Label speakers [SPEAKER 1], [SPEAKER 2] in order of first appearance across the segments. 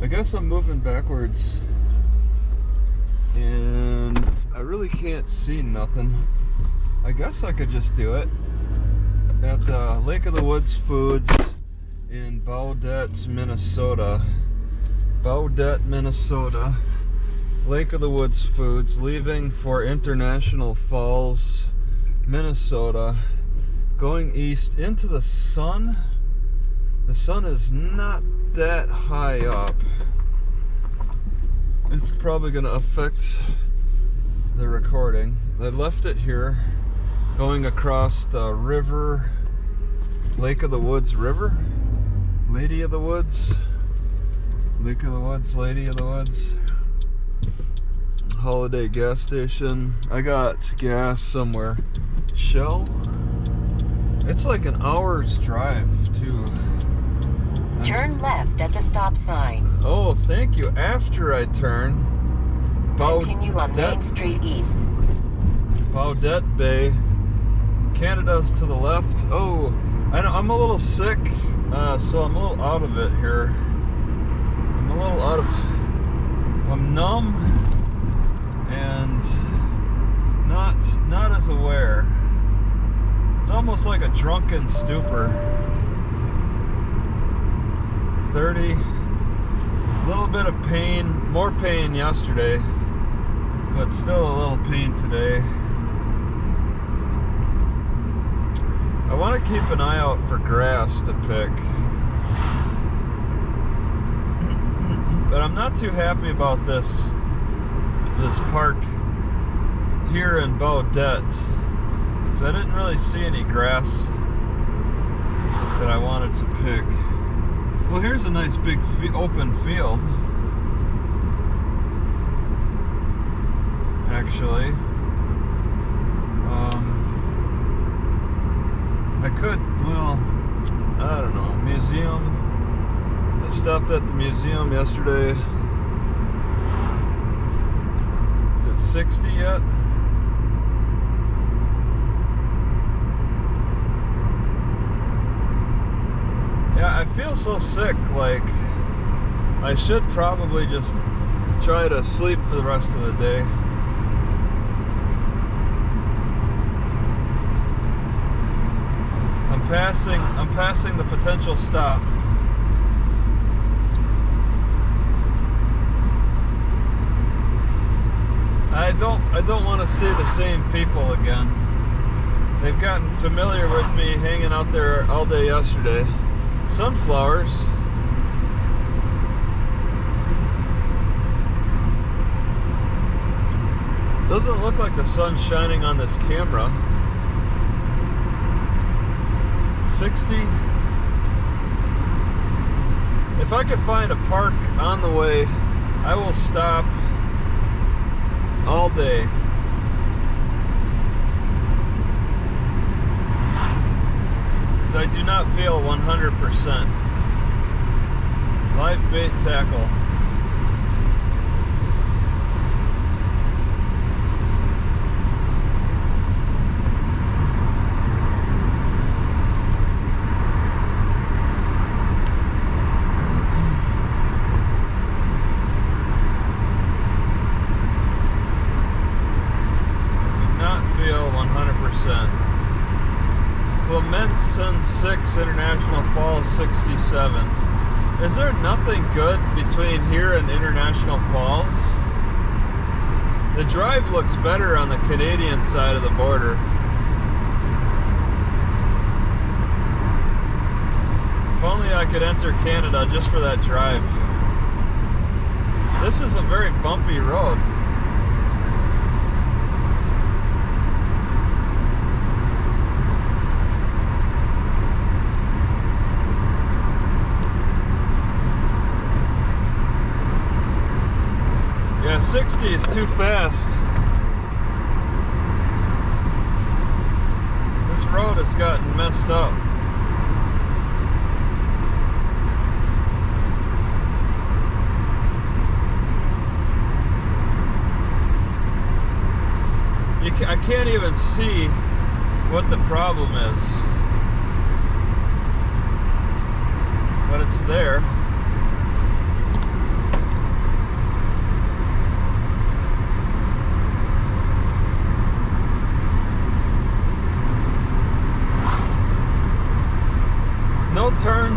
[SPEAKER 1] I guess I'm moving backwards and I really can't see nothing. I guess I could just do it at Lake of the Woods Foods in Baudette, Minnesota. Baudette, Minnesota. Lake of the Woods Foods, leaving for International Falls, Minnesota, going east into the sun. The sun is not that high up. It's probably going to affect the recording. I left it here, going across the river, Lake of the Woods River, Lady of the Woods, Lake of the Woods, Lady of the Woods. Holiday gas station. I got gas somewhere. Shell. It's like an hour's drive too.
[SPEAKER 2] Turn left at the stop sign.
[SPEAKER 1] Oh, thank you. After I turn,
[SPEAKER 2] Continue on Main Street East.
[SPEAKER 1] Baudette Bay. Canada's to the left. Oh, I know, I'm a little sick, so I'm a little out of it here. I'm numb and not as aware. It's almost like a drunken stupor. 30, a little bit of pain, more pain yesterday, but still a little pain today. I want to keep an eye out for grass to pick, but I'm not too happy about this park here in Baudette, because I didn't really see any grass that I wanted to pick. Well, here's a nice big open field, actually. I could, well, I don't know, museum. I stopped at the museum yesterday. Is it 60 yet? Yeah, I feel so sick, like I should probably just try to sleep for the rest of the day. I'm passing the potential stop. I don't want to see the same people again. They've gotten familiar with me hanging out there all day yesterday. Sunflowers. Doesn't look like the sun's shining on this camera. 60. If I could find a park on the way, I will stop all day. I do not feel 100%. Live bait tackle. Do not feel 100%. Clemenson 6, International Falls 67. Is there nothing good between here and International Falls? The drive looks better on the Canadian side of the border. If only I could enter Canada just for that drive. This is a very bumpy road. Yeah, 60 is too fast. This road has gotten messed up. I can't even see what the problem is, but it's there.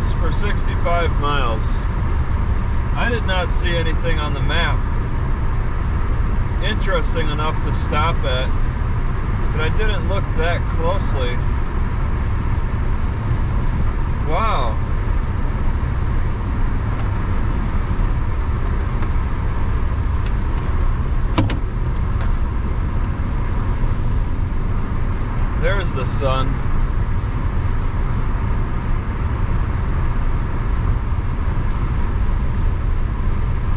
[SPEAKER 1] distance for 65 miles. I did not see anything on the map interesting enough to stop at, but I didn't look that closely. Wow. There's the sun.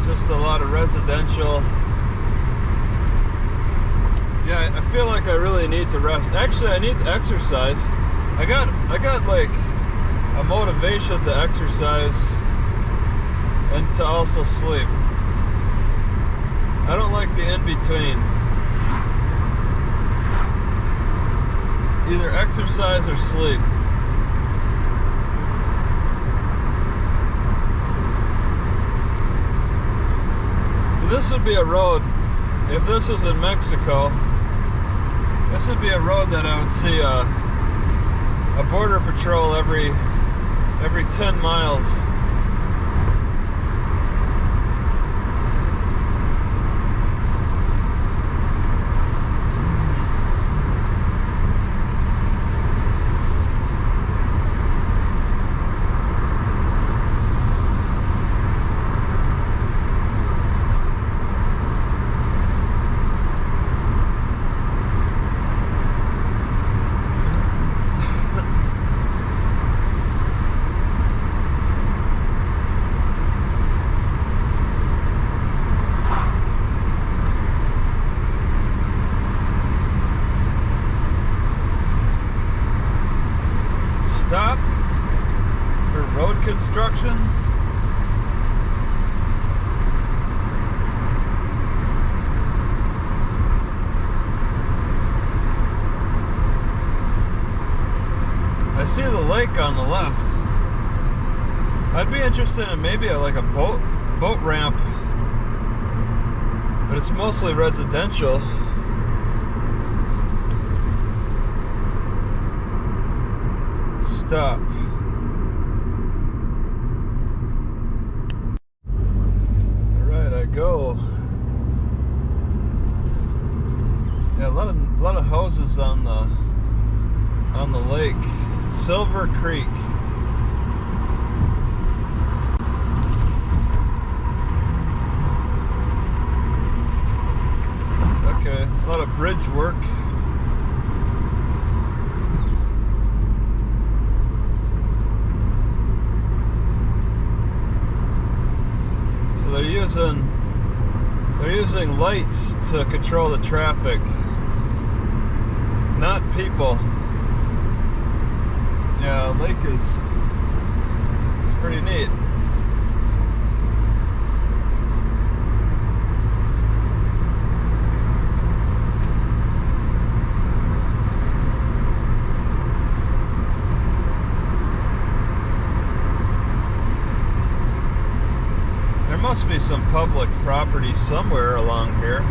[SPEAKER 1] Just a lot of residential. Yeah, I feel like I really need to rest. Actually, I need to exercise. I got like a motivation to exercise and to also sleep. I don't like the in-between. Either exercise or sleep. This would be a road, if this is in Mexico, this would be a road that I would see a border patrol every 10 miles. Stop for road construction. I see the lake on the left. I'd be interested in maybe like a boat ramp, but it's mostly residential. Stop. Alright, I go. Yeah, a lot of houses on the lake. Silver Creek. Okay, a lot of bridge work. They're using lights to control the traffic, not people. Yeah, the lake is pretty neat. There must be some public property somewhere along here.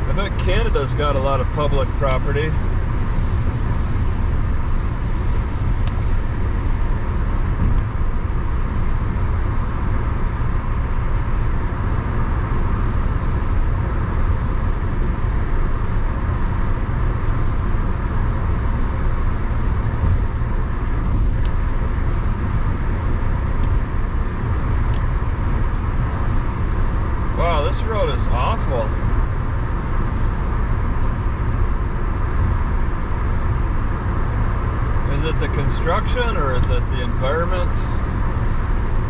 [SPEAKER 1] I bet Canada's got a lot of public property. Wow, this road is awful. Is it the construction or is it the environment?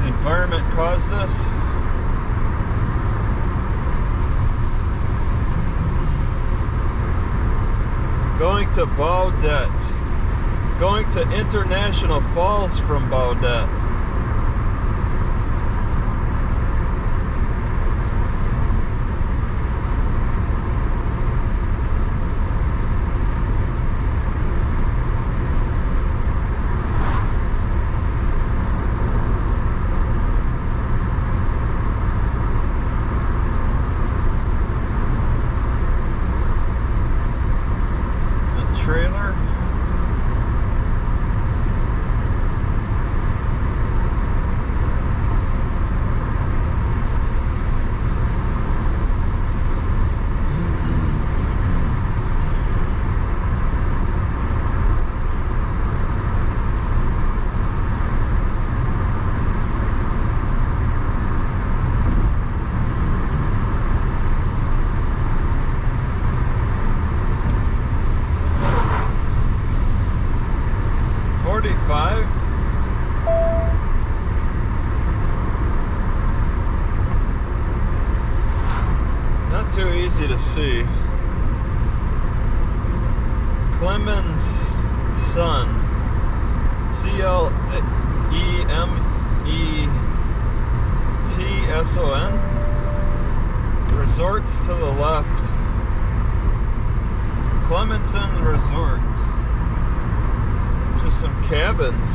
[SPEAKER 1] The environment caused this? Going to Baudette. Going to International Falls from Baudette. Trailer. 35. Not too easy to see. Clement's Son. Clemetson. Resorts to the left. Clementson Resorts. Just some cabins.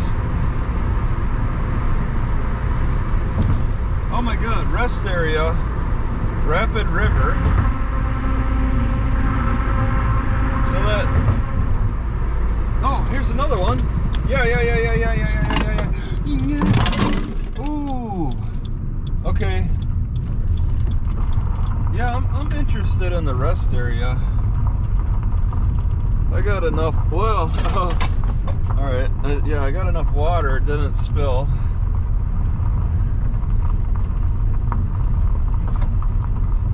[SPEAKER 1] Oh my god, rest area. Rapid River. So that. Oh, here's another one. Yeah. Ooh. Okay. Yeah, I'm interested in the rest area. I got enough. Well, all right. Yeah, I got enough water. It didn't spill.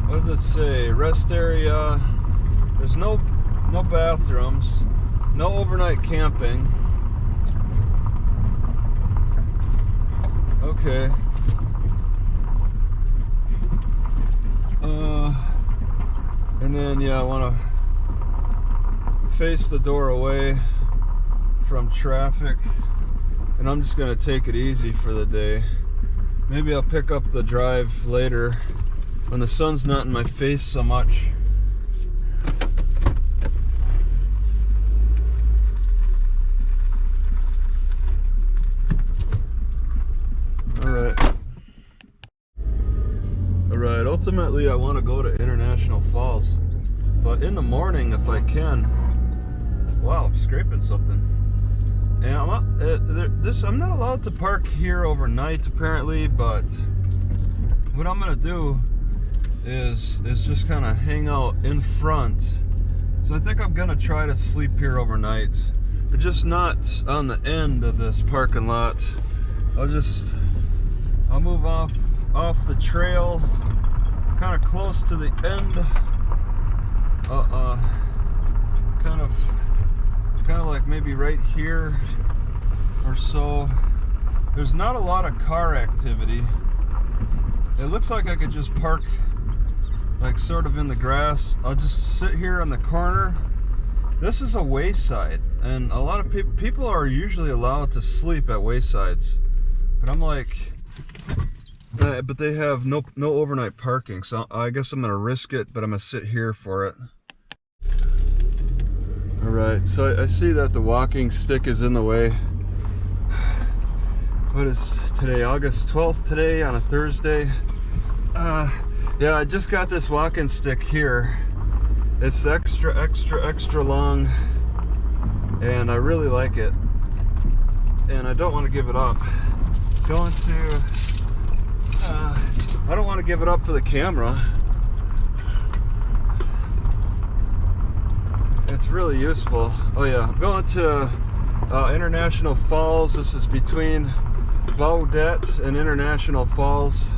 [SPEAKER 1] What does it say? Rest area. There's no bathrooms. No overnight camping. Okay. And then yeah, I want to face the door away from traffic, and I'm just gonna take it easy for the day. Maybe I'll pick up the drive later when the sun's not in my face so much. Alright, ultimately I want to go to International Falls, but in the morning if I can. Wow, I'm scraping something. And I'm not allowed to park here overnight apparently, but what I'm gonna do is just kind of hang out in front. So I think I'm gonna try to sleep here overnight, but just not on the end of this parking lot. I'll move off the trail, kind of close to the end, kind of like maybe right here or so. There's not a lot of car activity. It looks like I could just park like sort of in the grass. I'll just sit here on the corner. This is a wayside, and a lot of people are usually allowed to sleep at waysides, but I'm like, but they have no overnight parking, so I guess I'm gonna risk it, but I'm gonna sit here for it. All right, so I see that the walking stick is in the way. What is today? August 12th today on a Thursday. Yeah, I just got this walking stick here. It's extra long, and I really like it, and I don't want to give it up. I don't want to give it up for the camera. It's really useful. Oh yeah, I'm going to International Falls. This is between Baudette and International Falls.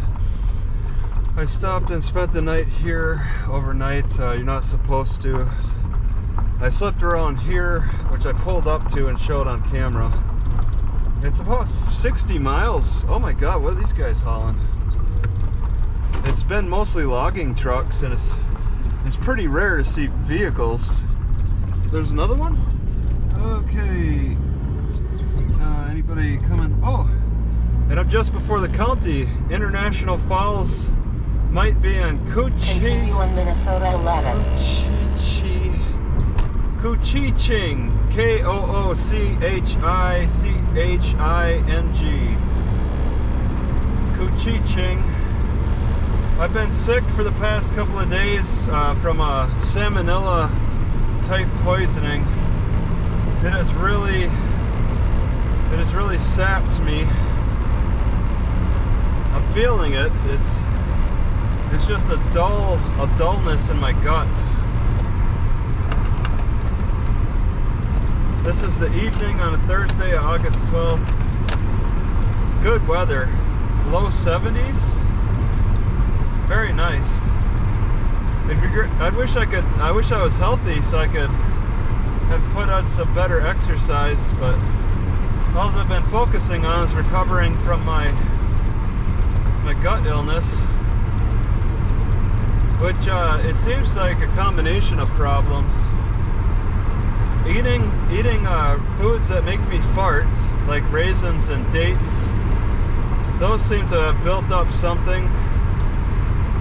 [SPEAKER 1] I stopped and spent the night here overnight. You're not supposed to. I slept around here, which I pulled up to and showed on camera. It's about 60 miles. Oh my god, what are these guys hauling? It's been mostly logging trucks, and it's pretty rare to see vehicles. There's another one? Okay. Anybody coming? Oh, and I'm just before the county. International Falls might be on
[SPEAKER 2] Continue on Minnesota 11.
[SPEAKER 1] Koochiching. Koociching. Koochiching. I've been sick for the past couple of days from a salmonella type poisoning. It has really sapped me. I'm feeling it. It's just a dullness in my gut. This is the evening on a Thursday, August 12th. Good weather, low 70s. Very nice. I wish I was healthy so I could have put on some better exercise, but all I've been focusing on is recovering from my gut illness, which it seems like a combination of problems. Eating foods that make me fart, like raisins and dates, those seem to have built up something.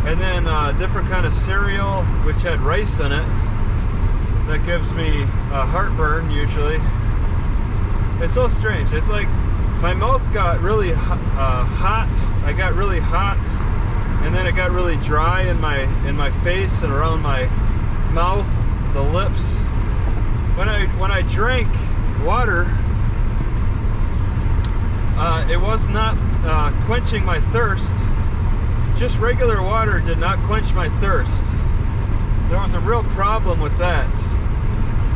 [SPEAKER 1] And then different kind of cereal which had rice in it, that gives me heartburn usually. It's so strange. It's like my mouth got really hot. I got really hot, and then it got really dry in my face and around my mouth, the lips. When I drank water, it was not quenching my thirst. Just regular water did not quench my thirst. There was a real problem with that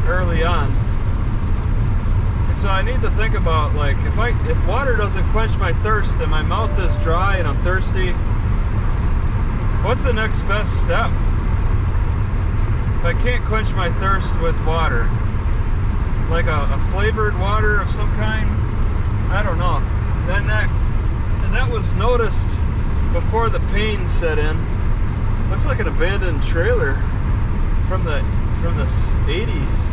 [SPEAKER 1] early on. And so I need to think about, like, if water doesn't quench my thirst and my mouth is dry and I'm thirsty, what's the next best step? If I can't quench my thirst with water, like a flavored water of some kind, I don't know. And that was noticed before the pain set in. Looks like an abandoned trailer from the 80s,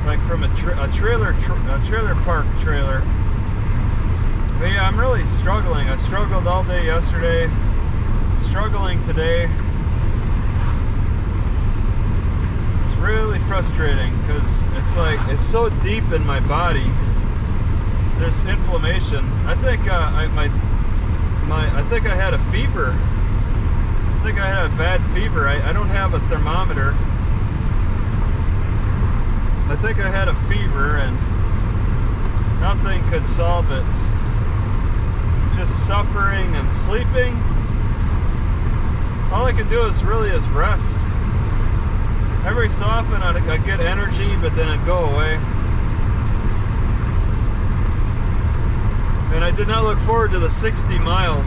[SPEAKER 1] like from a trailer park trailer. But yeah, I'm really struggling. I struggled all day yesterday, struggling today. It's really frustrating because it's so deep in my body. This inflammation. I think I think I had a fever. I think I had a bad fever. I don't have a thermometer. I think I had a fever and nothing could solve it. Just suffering and sleeping. All I can do is rest. Every so often I get energy, but then it go away. And I did not look forward to the 60 miles.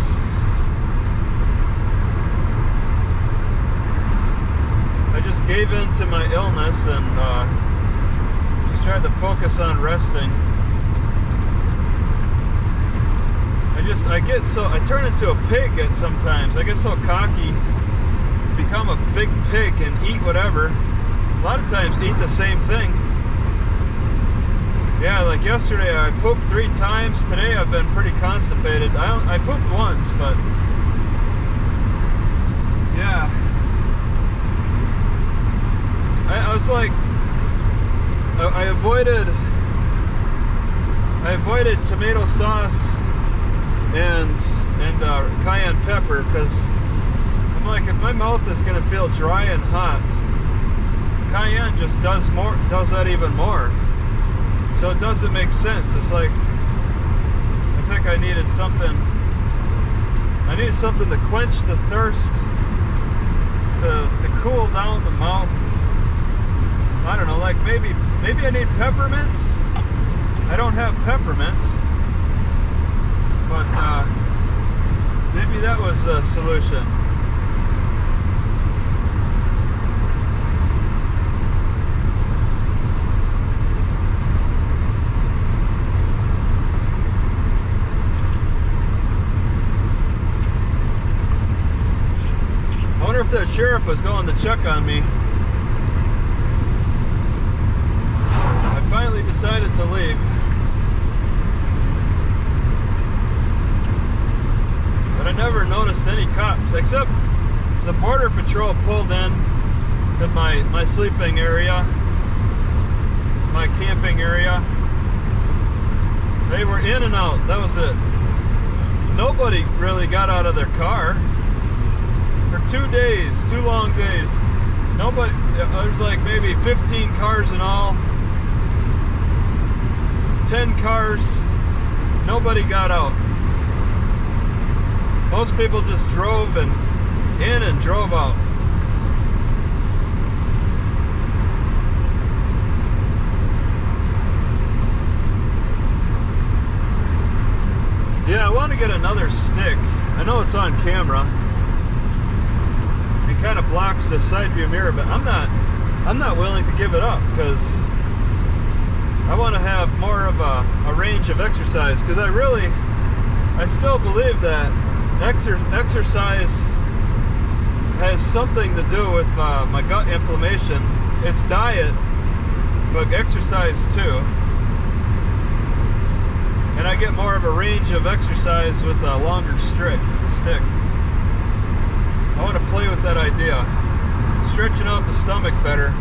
[SPEAKER 1] I just gave in to my illness and just tried to focus on resting. I turn into a pig at sometimes. I get so cocky, become a big pig and eat whatever. A lot of times eat the same thing. Yeah, like yesterday I pooped 3 times. Today I've been pretty constipated. I pooped once, but yeah. I was like, I avoided tomato sauce and cayenne pepper because I'm like, if my mouth is gonna feel dry and hot, cayenne just does that even more. So it doesn't make sense. It's like, I think I needed something to quench the thirst, to cool down the mouth. I don't know, like maybe I need peppermint. I don't have peppermint, but maybe that was a solution. I wonder if the sheriff was going to check on me. I finally decided to leave. But I never noticed any cops, except the border patrol pulled in to my sleeping area, my camping area. They were in and out, that was it. Nobody really got out of their car. For 2 days, 2 long days. Nobody, it was like maybe 15 cars in all. 10 cars, nobody got out. Most people just drove in and drove out. Yeah, I want to get another stick. I know it's on camera. It kind of blocks the side view mirror, but I'm not willing to give it up because I want to have more of a range of exercise, because I still believe that exercise has something to do with my gut inflammation. It's diet, but exercise too. And I get more of a range of exercise with a longer stick. I want to play with that idea. Stretching out the stomach better.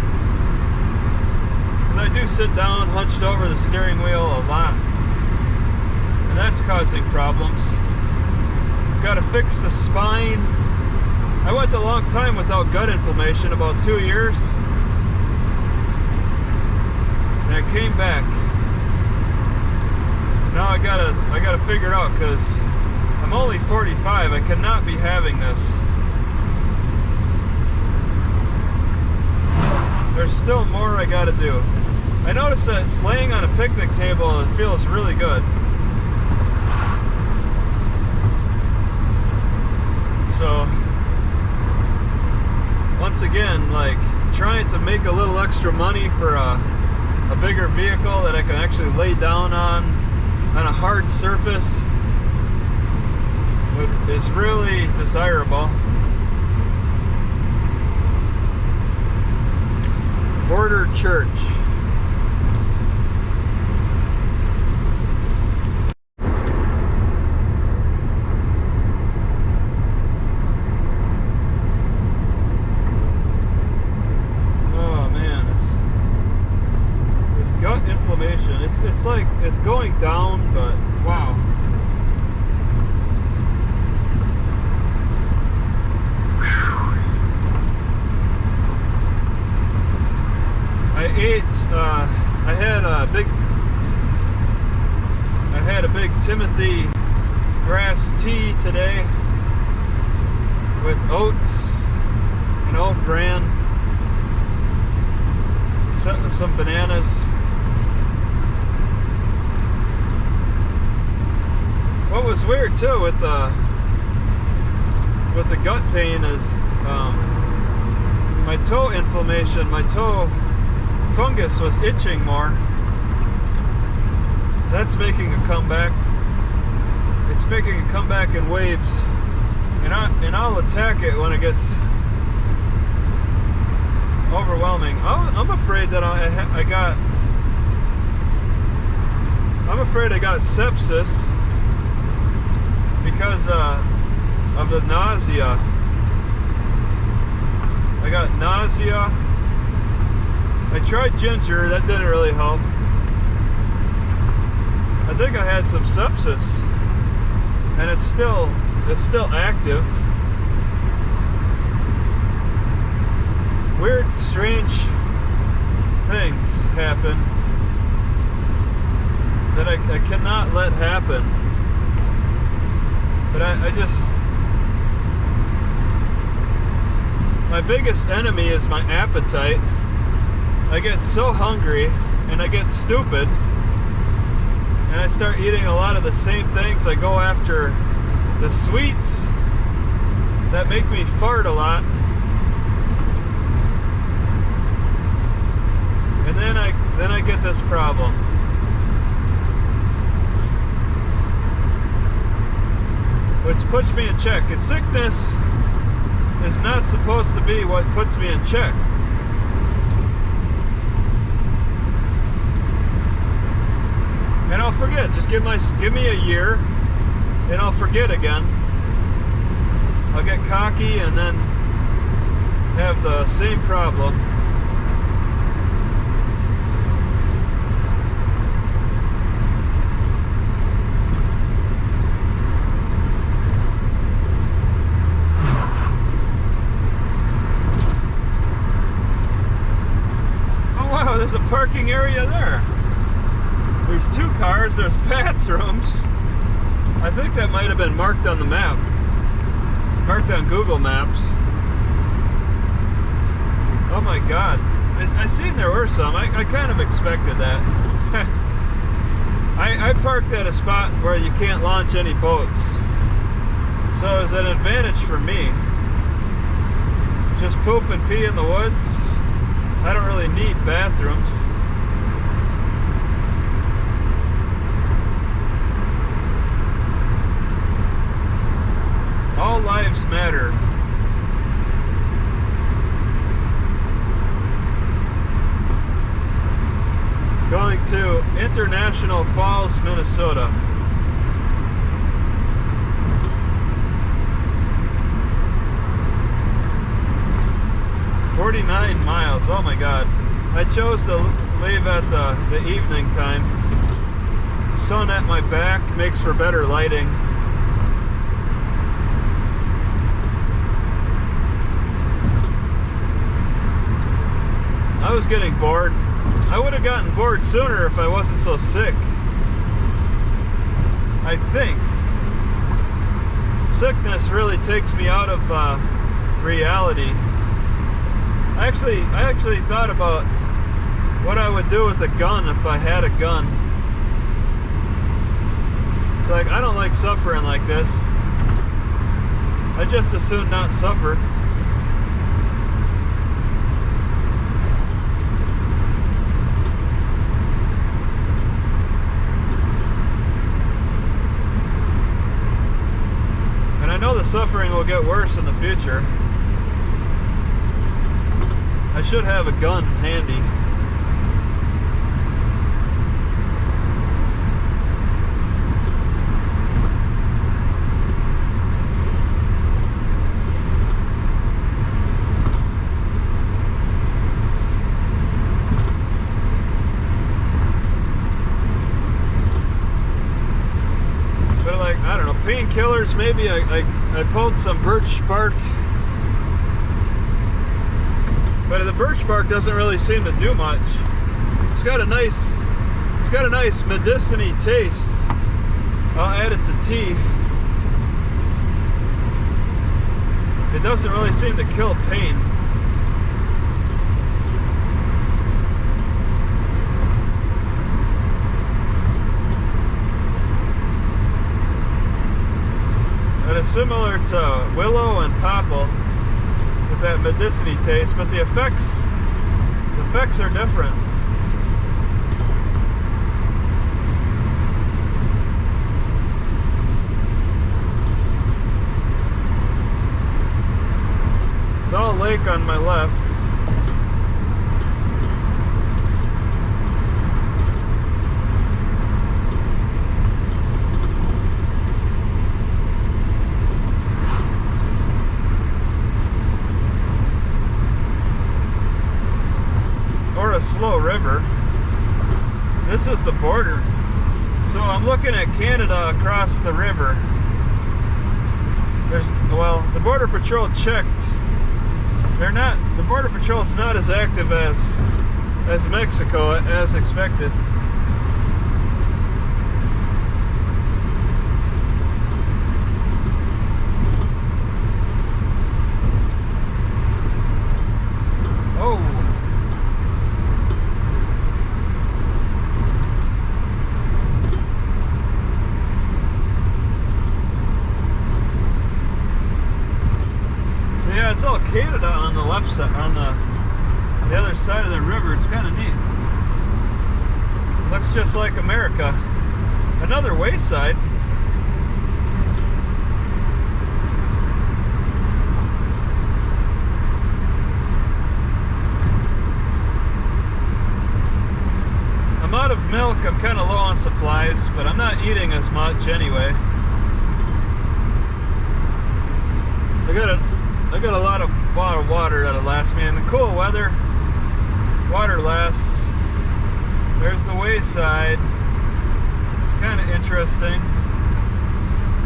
[SPEAKER 1] Because I do sit down hunched over the steering wheel a lot. And that's causing problems. Got to fix the spine. I went a long time without gut inflammation, about 2 years. And it came back. Now I gotta figure it out, because I'm only 45. I cannot be having this. There's still more I gotta do. I noticed that it's laying on a picnic table, it feels really good. So, once again, like, trying to make a little extra money for a bigger vehicle that I can actually lay down on a hard surface is really desirable. Border Church. It's like it's going down, but wow. I had a big Timothy grass tea today with oats, an oat bran, some bananas. What was weird too with the gut pain is my toe inflammation, my toe fungus was itching more. That's making a comeback. It's making a comeback in waves, and I'll attack it when it gets overwhelming. I'm afraid that I got sepsis because of the nausea. I got nausea. I tried ginger, that didn't really help. I think I had some sepsis, and it's still active. Weird, strange things happen that I cannot let happen. But my biggest enemy is my appetite. I get so hungry and I get stupid, and I start eating a lot of the same things. I go after the sweets that make me fart a lot, and then I get this problem. Which puts me in check. And sickness is not supposed to be what puts me in check. And I'll forget. Just give me a year, and I'll forget again. I'll get cocky and then have the same problem. There's a parking area there. There's 2 cars, there's bathrooms. I think that might have been marked on the map. Marked on Google Maps. Oh my God. I seen there were some. I kind of expected that. I parked at a spot where you can't launch any boats. So it was an advantage for me. Just poop and pee in the woods. I don't really need bathrooms. Going to International Falls, Minnesota. "49 miles, oh my god. I chose to leave at the evening time. Sun at my back makes for better lighting. I was getting bored. I would have gotten bored sooner if I wasn't so sick. I think. Sickness really takes me out of reality. I actually thought about what I would do with a gun if I had a gun. It's like, I don't like suffering like this. I just as soon not suffer. And I know the suffering will get worse in the future. I should have a gun handy. But like, I don't know, painkillers, maybe I pulled some birch bark. But the birch bark doesn't really seem to do much. It's got a nice medicine-y taste. I'll add it to tea. It doesn't really seem to kill pain. But it's similar to willow and popple. That medicine-y taste, but the effects are different. It's all lake on my left. Slow river. This is the border. So I'm looking at Canada across the river. Well, the Border Patrol checked. The Border Patrol's not as active as Mexico as expected. It's all Canada on the left side, on the other side of the river. It's kind of neat. Looks just like America. Another wayside. I'm out of milk. I'm kind of low on supplies, but I'm not eating as much anyway. I got a lot of water that'll last me. In the cool weather, water lasts. There's the wayside. It's kind of interesting.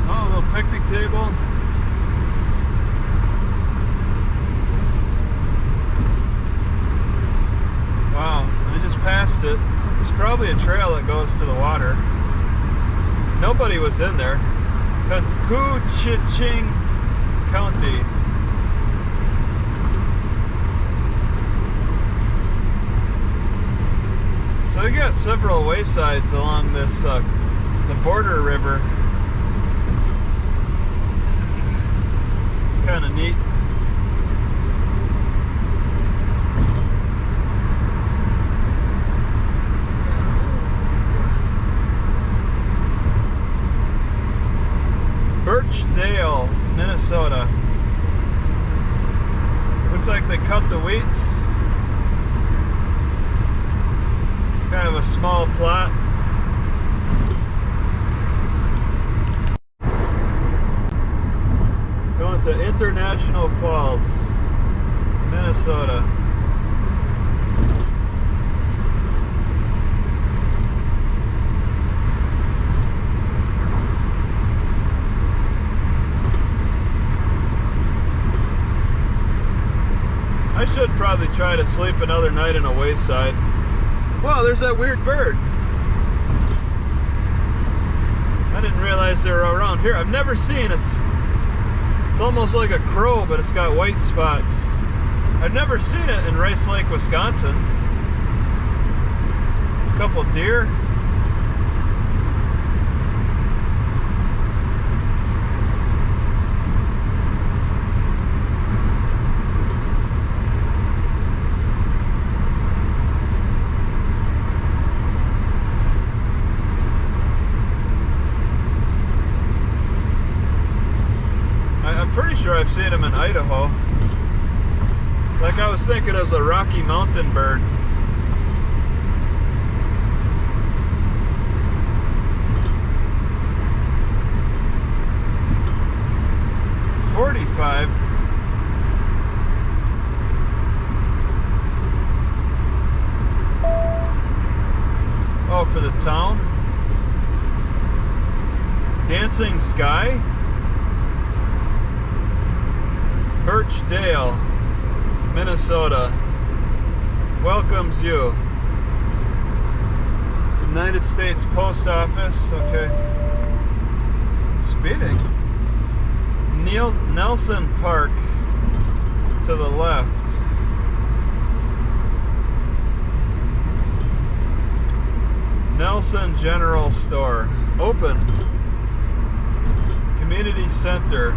[SPEAKER 1] Oh, a little picnic table. Wow, I just passed it. There's probably a trail that goes to the water. Nobody was in there. Koochiching County. So they got several waysides along this the border river. It's kind of neat. Birchdale, Minnesota. Looks like they cut the wheat. Kind of a small plot. Going to International Falls, Minnesota. I should probably try to sleep another night in a wayside. Wow, there's that weird bird. I didn't realize they were around here. I've never seen it. It's almost like a crow, but it's got white spots. I've never seen it in Rice Lake, Wisconsin. A couple deer. Pretty sure I've seen them in Idaho. Like I was thinking it was a Rocky Mountain bird. $45. Oh, for the town? Dancing Sky? Birchdale, Minnesota welcomes you. United States Post Office, okay. Speeding. Nelson Park to the left. Nelson General Store, open. Community Center.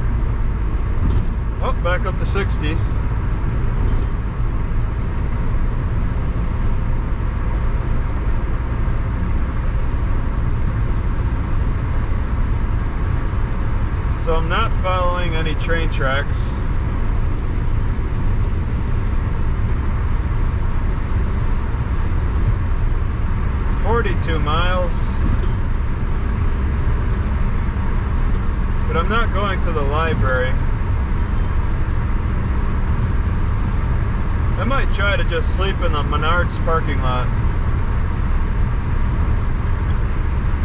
[SPEAKER 1] Oh, back up to 60. So I'm not following any train tracks. $42 miles. But I'm not going to the library. I might try to just sleep in the Menards parking lot.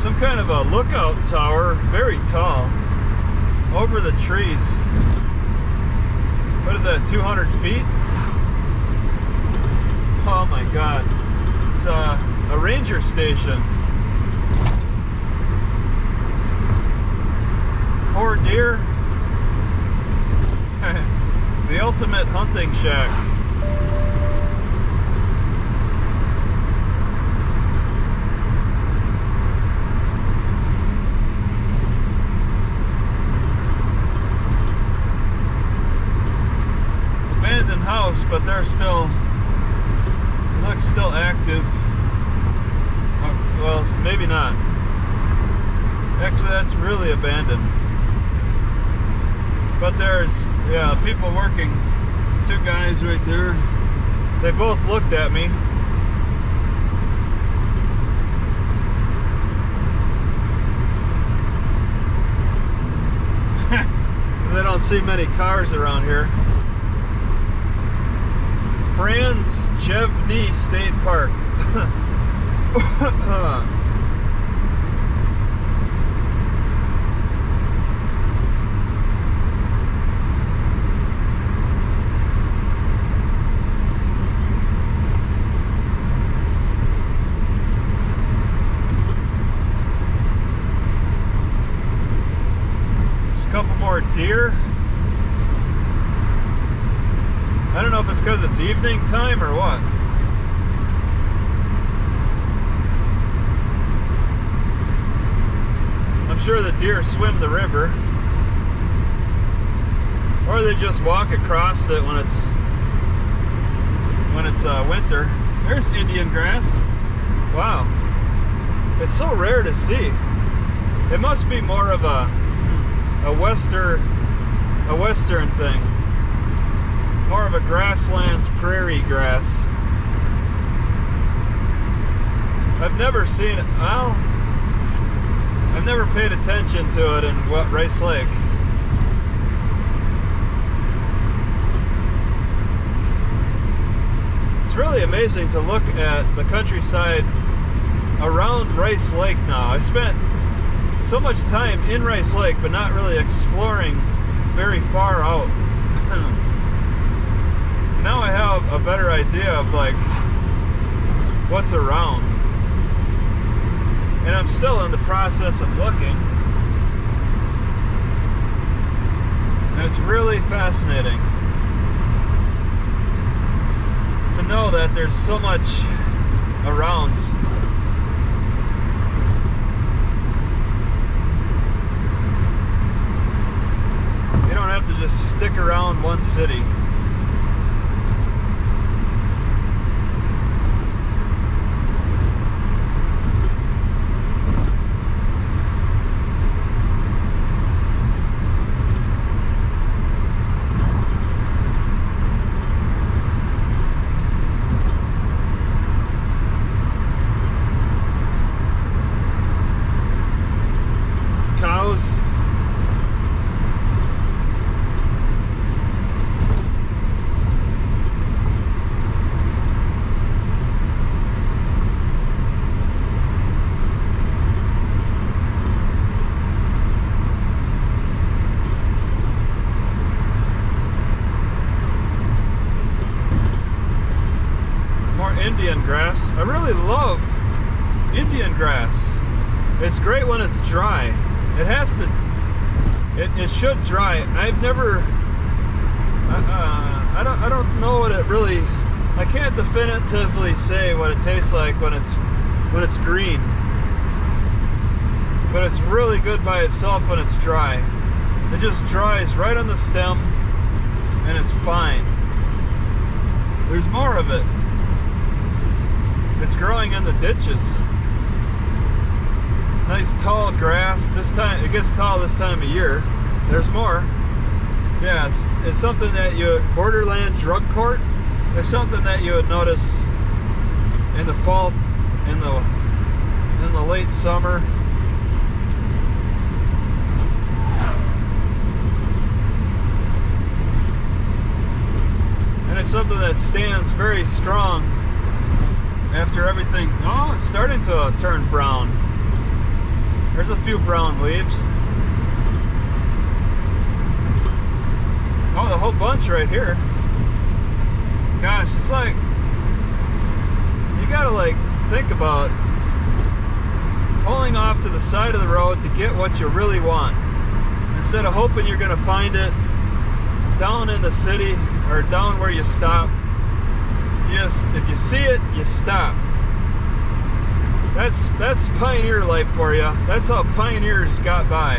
[SPEAKER 1] Some kind of a lookout tower, very tall, over the trees. What is that, 200 feet? Oh my God. It's a ranger station. 4 deer. The ultimate hunting shack. House, but they're still, it looks still active. Well, maybe not. Actually, that's really abandoned. But there's, yeah, people working. 2 guys right there. They both looked at me. They don't see many cars around here. Franz Jevny State Park. There's a couple more deer. I don't know if it's because it's evening time or what. I'm sure the deer swim the river. Or they just walk across it when it's winter. There's Indian grass. Wow. It's so rare to see. It must be more of a western thing. More of a grasslands prairie grass. I've never seen it. Well, I've never paid attention to it in Rice Lake. It's really amazing to look at the countryside around Rice Lake now. I spent so much time in Rice Lake, but not really exploring very far out. Now I have a better idea of like what's around. And I'm still in the process of looking. And it's really fascinating to know that there's so much around. You don't have to just stick around one city. Indian grass. I really love Indian grass. It's great when it's dry. It has to, it should dry. I've never, I don't know what it really, I can't definitively say what it tastes like when it's green. But it's really good by itself when it's dry. It just dries right on the stem and it's fine. There's more of it. It's growing in the ditches. Nice tall grass. This time it gets tall this time of year. There's more. Yeah, it's something that borderland drug court. It's something that you would notice in the fall, in the late summer. And it's something that stands very strong after everything. Oh, it's starting to turn brown. There's a few brown leaves. Oh, the whole bunch right here. Gosh, it's like, you gotta like think about pulling off to the side of the road to get what you really want, instead of hoping you're gonna find it down in the city or down where you stop. If you see it, you stop. That's pioneer life for you. That's how pioneers got by.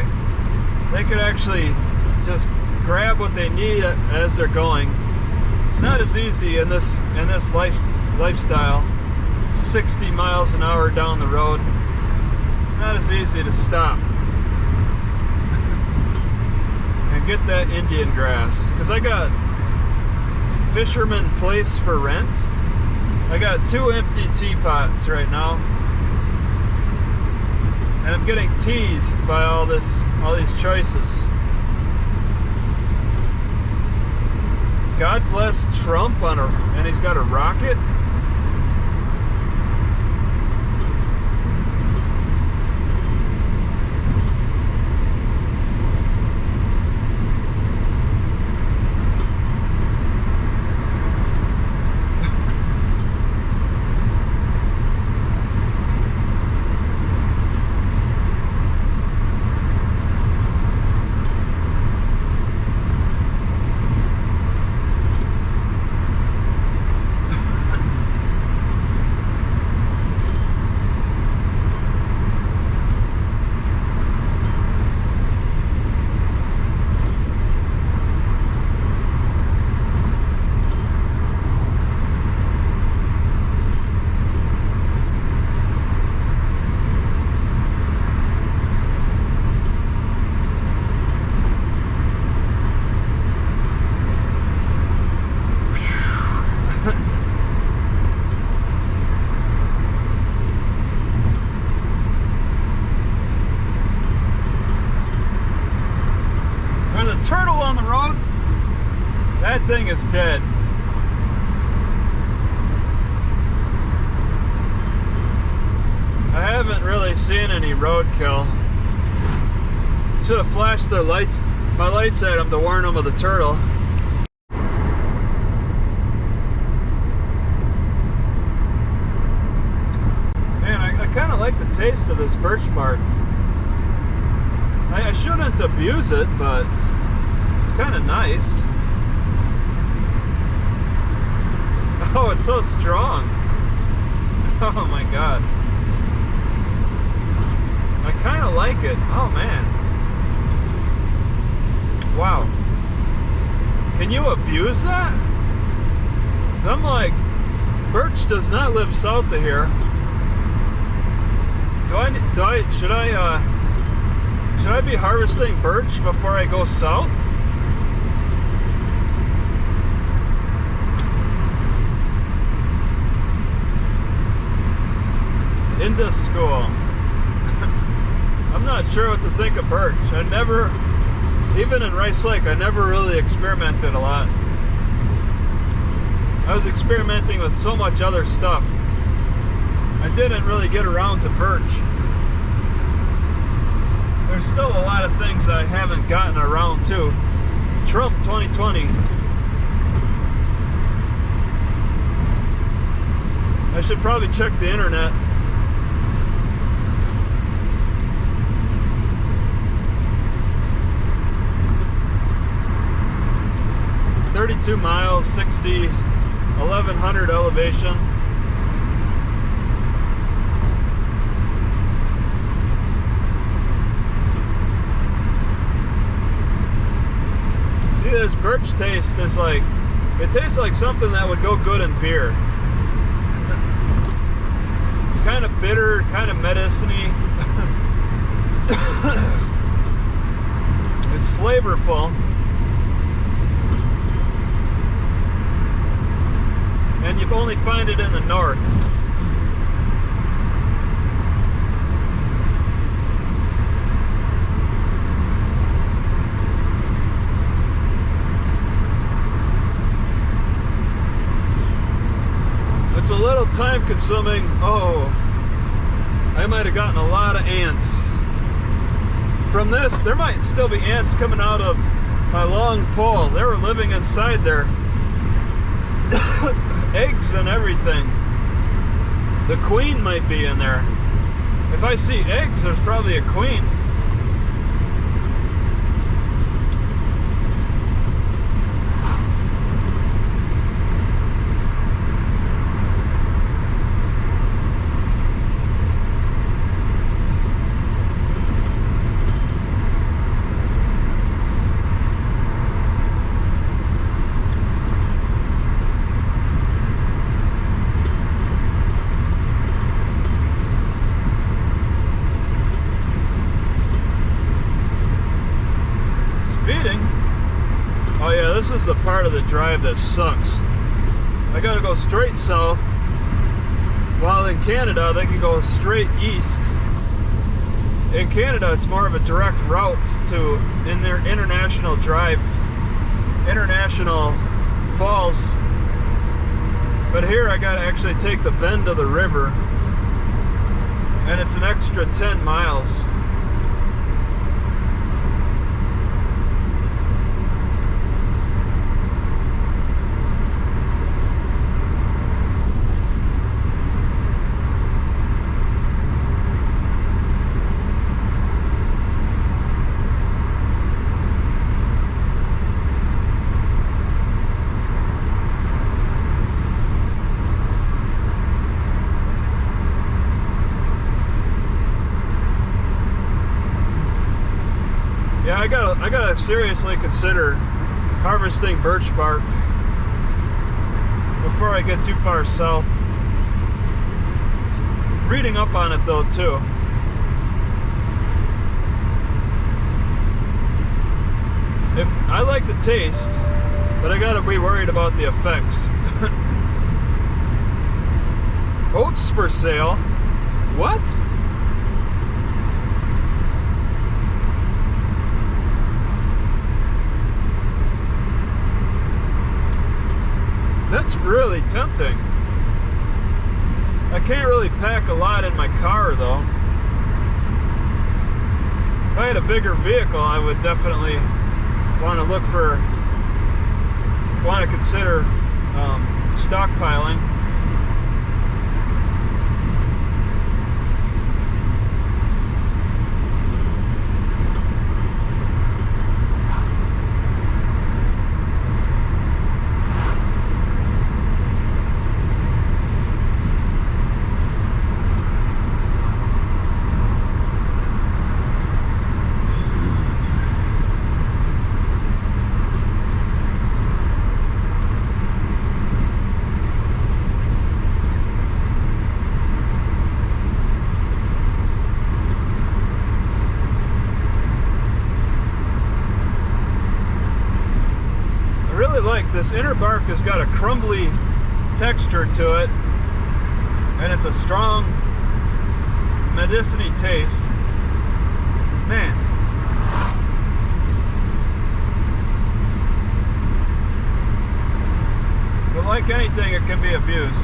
[SPEAKER 1] They could actually just grab what they need as they're going. It's not as easy in this lifestyle. 60 miles an hour down the road. It's not as easy to stop and get that Indian grass. Because I got Fisherman Place for rent. I got 2 empty teapots right now, and I'm getting teased by all these choices. God bless Trump and he's got a rocket. everything is dead. I haven't really seen any roadkill. Should have flashed their lights, my lights at them to warn them of the turtle. Man, I kind of like the taste of this birch bark. I shouldn't abuse it, but it's kind of nice. Oh, it's so strong. Oh my god. I kind of like it. Oh man. Wow. Can you abuse that? I'm like, birch does not live south of here. Should I be harvesting birch before I go south? Into school. I'm not sure what to think of birch. I never, even in Rice Lake, I never really experimented a lot. I was experimenting with so much other stuff. I didn't really get around to birch. There's still a lot of things I haven't gotten around to. Trump 2020. I should probably check the internet. $32 miles, 60, 1100 elevation. See, this birch taste is like, it tastes like something that would go good in beer. It's kind of bitter, kind of medicine-y. It's flavorful. And you only find it in the north. It's a little time consuming. Oh, I might have gotten a lot of ants. From this, there might still be ants coming out of my long pole. They were living inside there. Eggs and everything. The queen might be in there. If I see eggs, there's probably a queen. Oh yeah, this is the part of the drive that sucks. I gotta go straight south, while in Canada they can go straight east. In Canada it's more of a direct route to in their international drive, international falls. But here I gotta actually take the bend of the river, and it's an extra 10 miles. Yeah, I gotta seriously consider harvesting birch bark before I get too far south. Reading up on it though too. If I like the taste, but I gotta be worried about the effects. Oats for sale? What? not in my car though. If I had a bigger vehicle, I would definitely want to consider stockpiling. Like this inner bark has got a crumbly texture to it, and it's a strong medicine-y taste. Man, but like anything, it can be abused.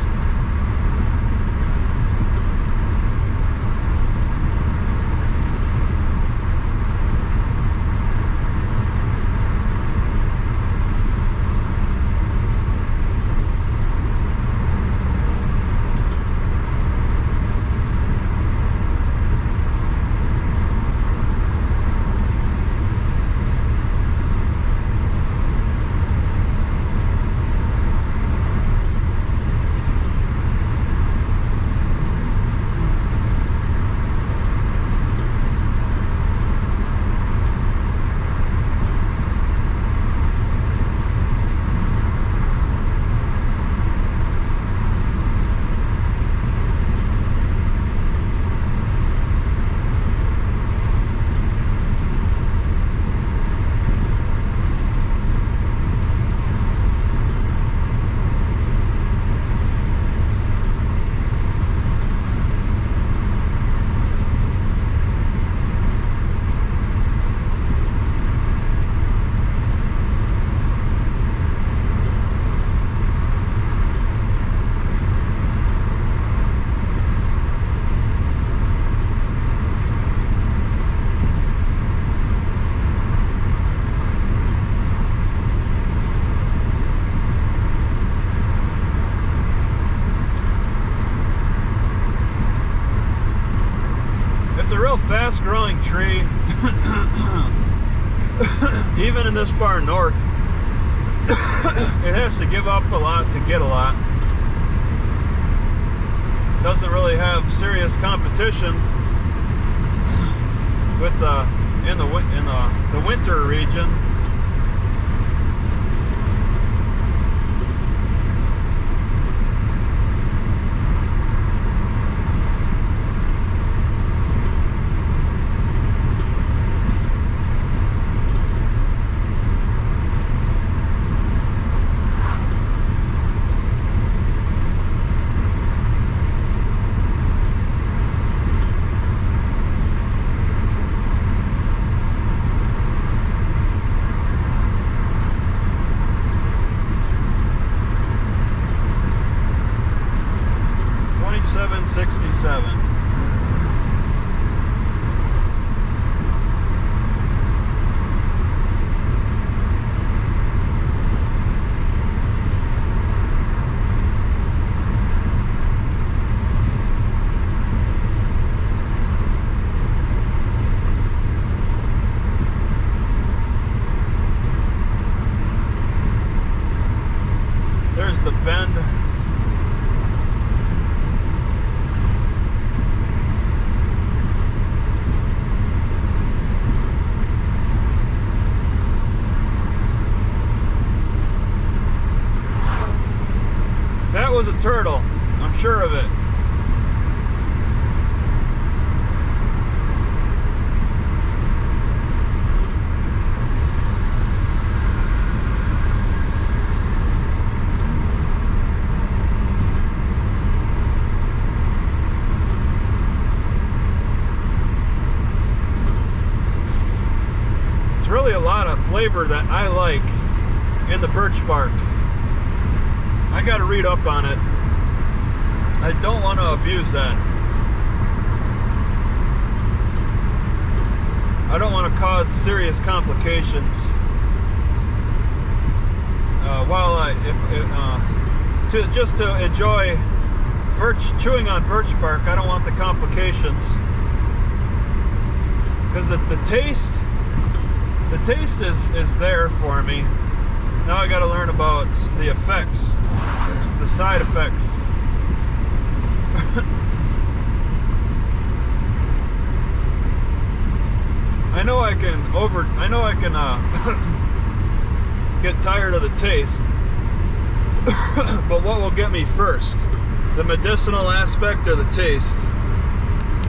[SPEAKER 1] Fast-growing tree, even in this far north. It has to give up a lot to get a lot. Doesn't really have serious competition with in the winter region. was a turtle. I'm sure of it. It's really a lot of flavor that I like in the birch bark. I gotta read up on it. I don't want to abuse that. cause serious complications. Just to enjoy chewing on birch bark, I don't want the complications, because the taste is there for me. Now I got to learn about the effects, the side effects. I know I can get tired of the taste, but what will get me first? The medicinal aspect or the taste?